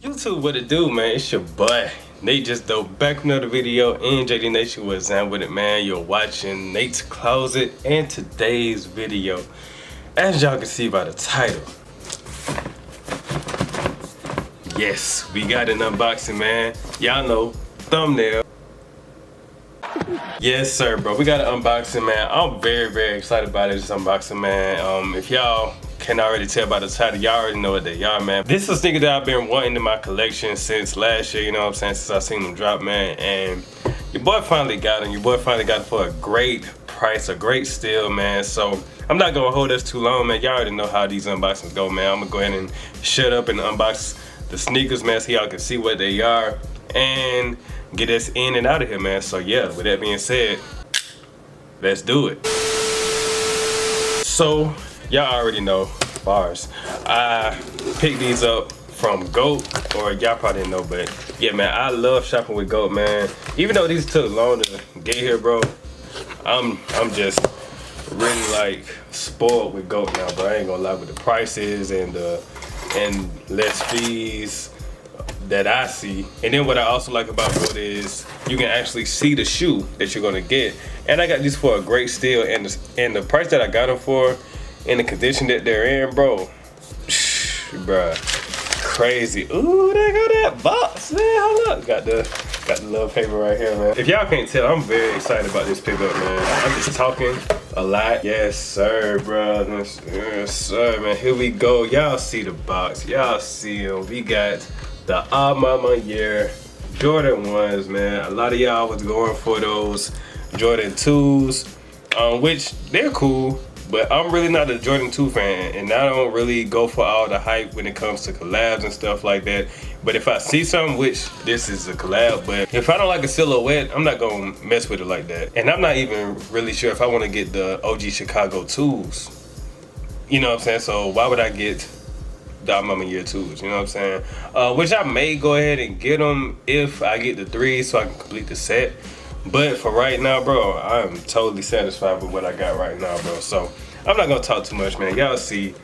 YouTube, what it do, man? It's your boy Nate Just Dope, back with another video, and JD Nation was on with it, man. You're watching Nate's Closet, and today's video, as y'all can see by the title, yes, we got an unboxing, man. Y'all know, thumbnail. Yes, sir, bro. We got an unboxing, man. I'm very excited about this unboxing, man. If y'all can already tell by the title, y'all already know what they are, man. This is a sneaker that I've been wanting in my collection since last year, you know what I'm saying, since I seen them drop, man. And your boy finally got them. Your boy finally got it for a great price, a great steal, man. So I'm not gonna hold us too long, man. Y'all already know how these unboxings go, man. I'm gonna go ahead and shut up and unbox the sneakers, man, so y'all can see what they are and get us in and out of here, man. So yeah, with that being said, let's do it. So y'all already know, bars, I picked these up from GOAT, or y'all probably didn't know, but yeah, man, I love shopping with GOAT, man. Even though these took long to get here, bro, I'm just really like spoiled with GOAT now, bro. I ain't gonna lie, with the prices and less fees that I see. And then what I also like about GOAT is you can actually see the shoe that you're gonna get. And I got these for a great steal, and the price that I got them for, in the condition that they're in, bro, bruh, crazy. Ooh, there go that box, man. Hold up, got the little paper right here, man. If y'all can't tell, I'm very excited about this pickup, man. I'm just talking a lot. Yes, sir, bro. Yes, sir, man. Here we go. Y'all see the box. Y'all see them. We got the Maniere Jordan 1s, man. A lot of y'all was going for those Jordan 2s, which they're cool, but I'm really not a Jordan 2 fan, and I don't really go for all the hype when it comes to collabs and stuff like that. But if I see something, which this is a collab, but if I don't like a silhouette, I'm not gonna mess with it like that. And I'm not even really sure if I wanna get the OG Chicago 2s. You know what I'm saying? So why would I get the Maniere 2s, you know what I'm saying? Which I may go ahead and get them if I get the 3s so I can complete the set. But for right now, bro, I'm totally satisfied with what I got right now, bro. So I'm not gonna talk too much, man. Y'all see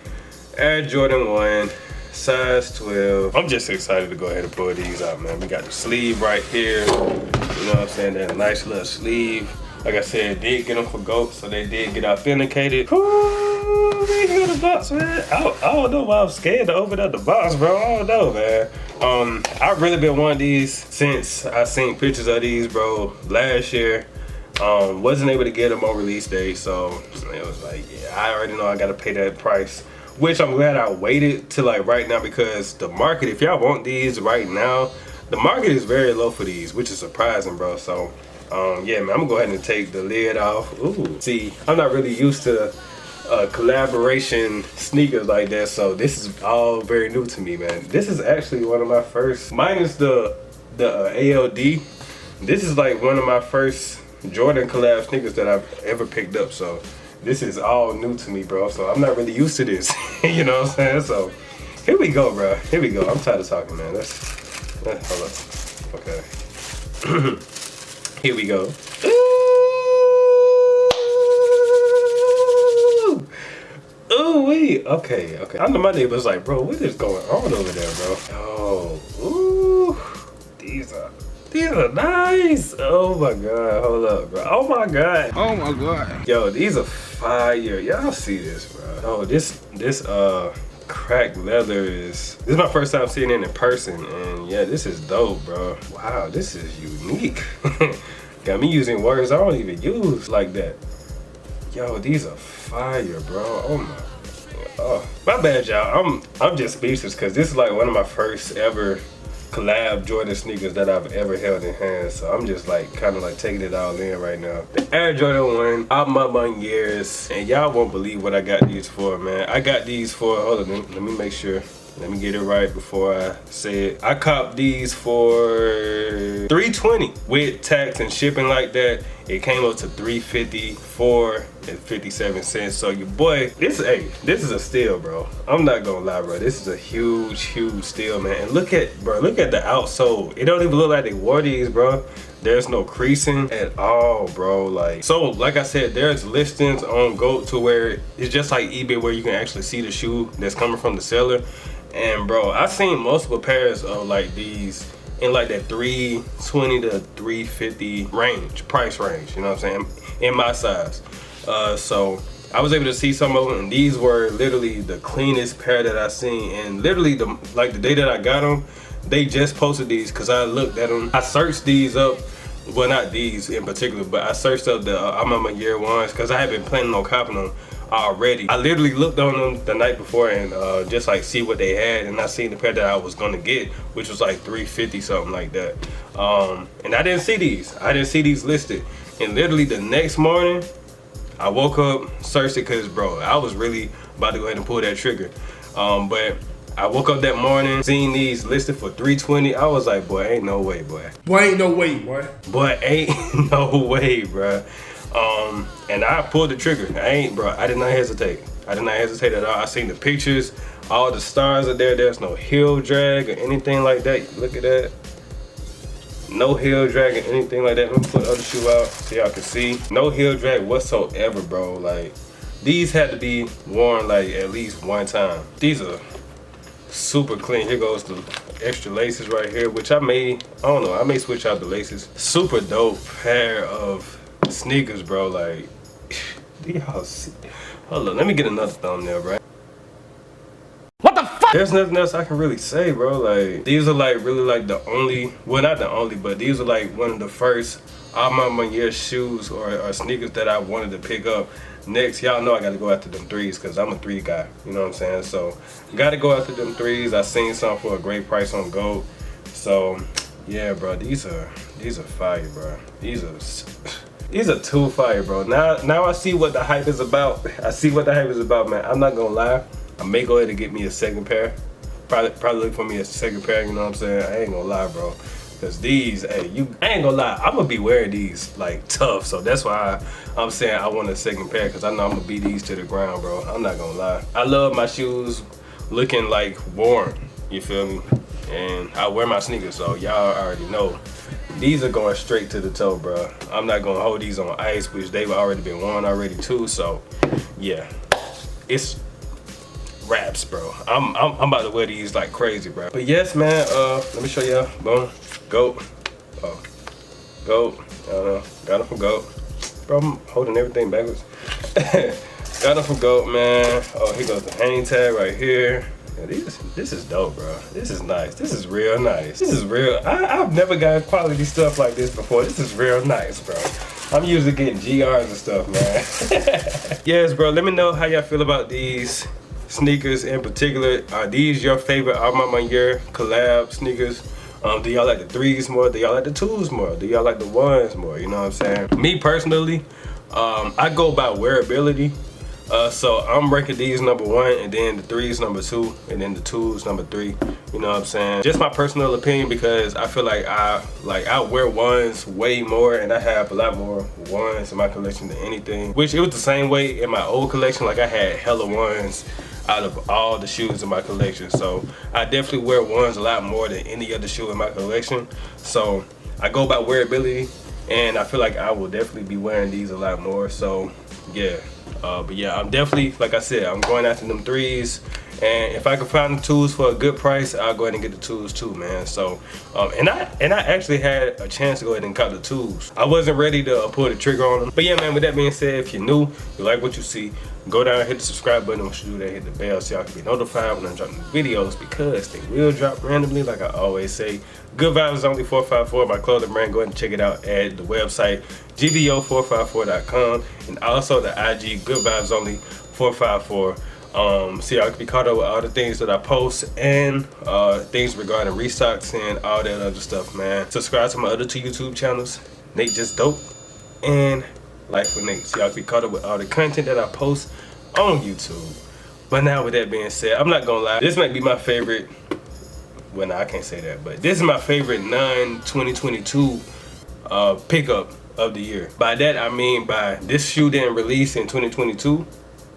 Air Jordan 1, size 12. I'm just excited to go ahead and pull these out, man. We got the sleeve right here. You know what I'm saying? That nice little sleeve. Like I said, did get them for GOAT, so they did get authenticated. Ooh, we got the box, man. I don't know why I'm scared to open up the box, bro. I don't know, man. I've really been wanting these since I seen pictures of these, bro, last year. Wasn't able to get them on release day, so it was like, yeah, I already know I gotta pay that price. Which I'm glad I waited till like right now, because the market, if y'all want these right now, the market is very low for these, which is surprising, bro. So yeah, man, I'm gonna go ahead and take the lid off. Ooh, see, I'm not really used to collaboration sneakers like that, so this is all very new to me, man. This is actually one of my first, minus the ALD, this is like one of my first Jordan collab sneakers that I've ever picked up. So this is all new to me, bro. So I'm not really used to this. You know what I'm saying? So here we go, bro. Here we go. I'm tired of talking, man. Let's hold up. Okay. Here we go. Ooh, wait. Okay. I know my neighbor's like, bro, what is going on over there, bro? Oh, ooh, these are nice. Oh my god, hold up, bro. Oh my god. Oh my god. Yo, these are fire. Y'all see this, bro? Oh, this cracked leather this is my first time seeing it in person, and yeah, this is dope, bro. Wow, this is unique. Got me using words I don't even use like that. Yo, these are fire, bro. Oh my bad, y'all. I'm just speechless, because this is like one of my first ever collab Jordan sneakers that I've ever held in hand. So I'm just like kind of like taking it all in right now. The Air Jordan 1, out my Manieres, and y'all won't believe what I got these for, man. I got these for, hold on, let me make sure. Let me get it right before I say it. I copped these for $320 with tax and shipping like that. It came up to $3.54.57. So your boy, this is a steal, bro. I'm not gonna lie, bro. This is a huge steal, man. And look at the outsole. It don't even look like they wore these, bro. There's no creasing at all, bro. Like I said, there's listings on GOAT to where it's just like eBay where you can actually see the shoe that's coming from the seller. And bro, I've seen multiple pairs of like these in like that $320 to $350 price range, you know what I'm saying, in my size. So I was able to see some of them, and these were literally the cleanest pair that I've seen. And literally the day that I got them, they just posted these because I looked at them. I searched these up, well, not these in particular, but I searched up the Maniere ones because I had been planning on copping them already. I literally looked on them the night before and just like see what they had, and I seen the pair that I was gonna get, which was like $350 something like that. And I didn't see these. I didn't see these listed. And literally the next morning, I woke up, searched it, because bro, I was really about to go ahead and pull that trigger. But I woke up that morning, seen these listed for $320. I was like, boy, ain't no way, boy. Boy, ain't no way, boy. Boy, ain't no way, bro. And I pulled the trigger. I did not hesitate. I did not hesitate at all. I seen the pictures, all the stars are there. There's no heel drag or anything like that. Look at that. No heel drag or anything like that. Let me put the other shoe out so y'all can see. No heel drag whatsoever, bro. Like, these had to be worn like at least one time. These are super clean. Here goes the extra laces right here, which I may switch out the laces. Super dope pair of sneakers, bro. Like, do y'all see? Hold on, let me get another thumbnail, bro. What the fuck? There's nothing else I can really say, bro. Like, these are like really like the only, well, not the only, but these are like one of the first Maniere shoes or sneakers that I wanted to pick up. Next, y'all know I gotta go after them threes because I'm a three guy, you know what I'm saying? So gotta go after them threes. I seen some for a great price on GOAT. So yeah, bro, these are fire, bro. These are too fire, bro. Now I see what the hype is about. I see what the hype is about, man. I'm not gonna lie. I may go ahead and get me a second pair. Probably look for me a second pair, you know what I'm saying? I ain't gonna lie, bro. Cause these, I ain't gonna lie, I'm gonna be wearing these like tough. So that's why I'm saying I want a second pair, cause I know I'm gonna beat these to the ground, bro. I'm not gonna lie. I love my shoes looking like worn, you feel me? And I wear my sneakers, so y'all already know. These are going straight to the toe, bro. I'm not gonna hold these on ice, which they've already been worn already too. So yeah, it's wraps, bro. I'm about to wear these like crazy, bro. But yes, man, let me show y'all. Boom. GOAT. Oh, GOAT. I don't know. Got them from GOAT. Bro, I'm holding everything backwards. Got them from GOAT, man. Oh, here goes the hang tag right here. Yeah, this is dope, bro. This is nice. This is real nice. This is real. I've never got quality stuff like this before. This is real nice, bro. I'm usually getting GRs and stuff, man. Yes, bro. Let me know how y'all feel about these sneakers in particular. Are these your favorite Maniere collab sneakers? Do y'all like the threes more? Do y'all like the twos more? Do y'all like the ones more? You know what I'm saying? Me personally, I go by wearability. So I'm ranking these #1, and then the threes #2, and then the twos #3. You know what I'm saying? Just my personal opinion, because I feel like I wear ones way more, and I have a lot more ones in my collection than anything. Which it was the same way in my old collection. Like, I had hella ones out of all the shoes in my collection. So I definitely wear ones a lot more than any other shoe in my collection. So I go by wearability, and I feel like I will definitely be wearing these a lot more. So yeah. But yeah, I'm definitely, like I said, I'm going after them threes, and if I can find the twos for a good price, I'll go ahead and get the twos too, man. So and I actually had a chance to go ahead and cop the twos. I wasn't ready to pull the trigger on them, but yeah, man, with that being said, if you're new, you like what you see, go down and hit the subscribe button. Once you do that, hit the bell so y'all can be notified when I'm dropping videos, because they will drop randomly, like I always say. Good Vibes Only 454, my clothing brand. Go ahead and check it out at the website gvo454.com, and also the IG Good Vibes Only 454. So y'all can be caught up with all the things that I post, and things regarding restocks and all that other stuff, man. Subscribe to my other 2 YouTube channels, Nate Just Dope and Life with Nate, so y'all can be caught up with all the content that I post on YouTube. But now, with that being said, I'm not gonna lie, this might be my favorite. Well, no, I can't say that, but this is my favorite non-2022 pickup of the year. By that I mean by this shoe didn't release in 2022,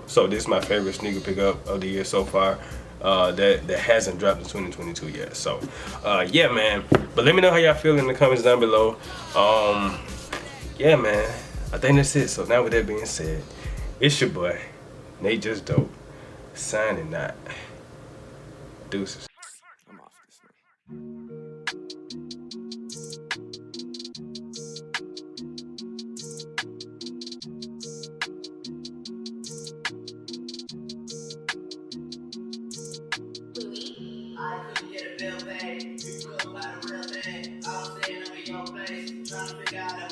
so this is my favorite sneaker pickup of the year so far. That hasn't dropped in 2022 yet. So yeah, man. But let me know how y'all feel in the comments down below. Yeah, man. I think that's it. So now with that being said, it's your boy Nate Just Dope signing out. Deuces. I'm off this one. I couldn't get a bill paid. You couldn't buy the real thing. I was staying over your place, trying to figure out